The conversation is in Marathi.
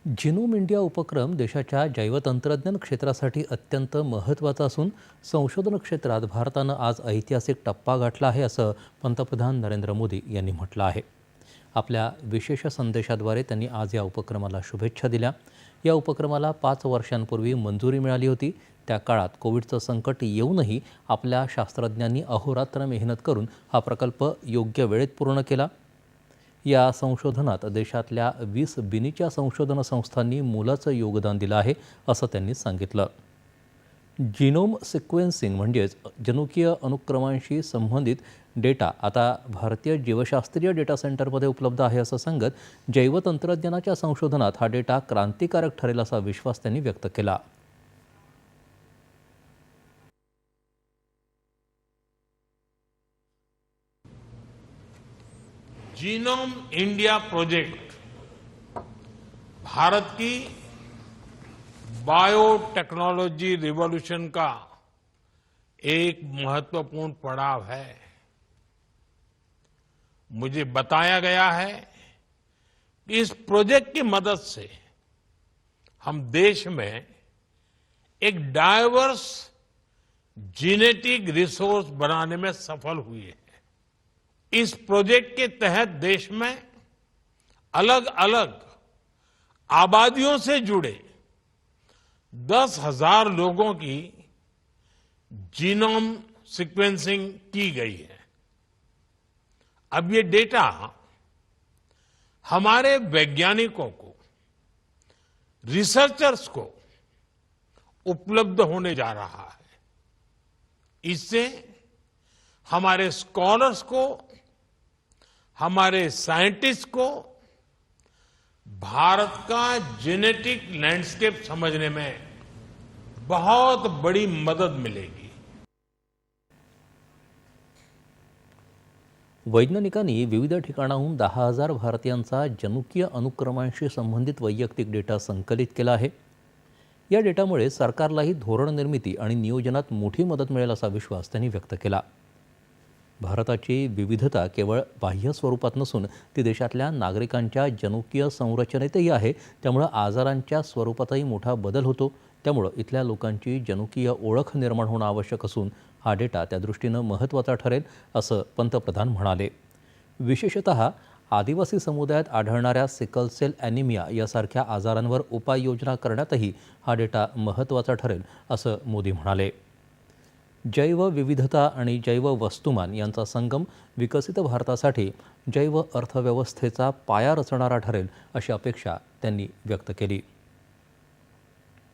जिनोम इंडिया उपक्रम देशाच्या जैवतंत्रज्ञान क्षेत्रासाठी अत्यंत महत्त्वाचा असून संशोधन क्षेत्रात भारतानं आज ऐतिहासिक टप्पा गाठला आहे असं पंतप्रधान नरेंद्र मोदी यांनी म्हटलं आहे। आपल्या विशेष संदेशाद्वारे त्यांनी आज या उपक्रमाला शुभेच्छा दिल्या। या उपक्रमाला 5 वर्षांपूर्वी मंजुरी मिळाली होती। त्या काळात कोविडचं संकट येऊनही आपल्या शास्त्रज्ञांनी अहोरात्र मेहनत करून हा प्रकल्प योग्य वेळेत पूर्ण केला। या संशोधनात देशातल्या 20 बिनीच्या संशोधन संस्थांनी मोलाचं योगदान दिलं आहे असं त्यांनी सांगितलं। जीनोम सिक्वेन्सिंग म्हणजेच जनुकीय अनुक्रमांशी संबंधित डेटा आता भारतीय जीवशास्त्रीय डेटा सेंटरमध्ये उपलब्ध आहे असं सांगत जैवतंत्रज्ञानाच्या संशोधनात हा डेटा क्रांतिकारक ठरेल असा विश्वास त्यांनी व्यक्त केला। जीनोम इंडिया प्रोजेक्ट भारत की बायोटेक्नोलॉजी रिवॉल्यूशन का एक महत्वपूर्ण पड़ाव है। मुझे बताया गया है कि इस प्रोजेक्ट की मदद से हम देश में एक डाइवर्स जेनेटिक रिसोर्स बनाने में सफल हुए हैं। इस प्रोजेक्ट के तहत देश में अलग अलग आबादियों से जुड़े 10,000 लोगों की जीनोम सीक्वेंसिंग की गई है। अब ये डेटा हमारे वैज्ञानिकों को, रिसर्चर्स को उपलब्ध होने जा रहा है। इससे हमारे स्कॉलर्स को, हमारे साइंटिस्ट को भारत का जेनेटिक लैंडस्केप समझने में बहुत बड़ी मदद मिलेगी। वैज्ञानिकांनी विविध ठिकाणाहून 10,000 भारतीयांचा जनुकीय अनुक्रमांशी संबंधित वैयक्तिक डेटा संकलित केला आहे। या डेटामुळे सरकारलाही धोरण निर्मिती आणि नियोजनात मोठी मदत मिळेल असा विश्वास त्यांनी व्यक्त केला। भारताची विविधता केवळ बाह्य स्वरूपात नसून ती देशातल्या नागरिकांच्या जनुकीय संरचनेतही आहे। त्यामुळे आजारांच्या स्वरूपातही मोठा बदल होतो। त्यामुळे इथल्या लोकांची जनुकीय ओळख निर्माण होणं आवश्यक असून हा डेटा त्या दृष्टीनं महत्त्वाचा ठरेल असं पंतप्रधान म्हणाले। विशेषतः आदिवासी समुदायात आढळणाऱ्या सिकल सेल ॲनिमिया यासारख्या आजारांवर उपाययोजना करण्यातही हा डेटा महत्त्वाचा ठरेल असं मोदी म्हणाले। जैवविविधता आणि जैव वस्तुमान यांचा संगम विकसित भारतासाठी जैव अर्थव्यवस्थेचा पाया रचणारा ठरेल अशी अपेक्षा त्यांनी व्यक्त केली।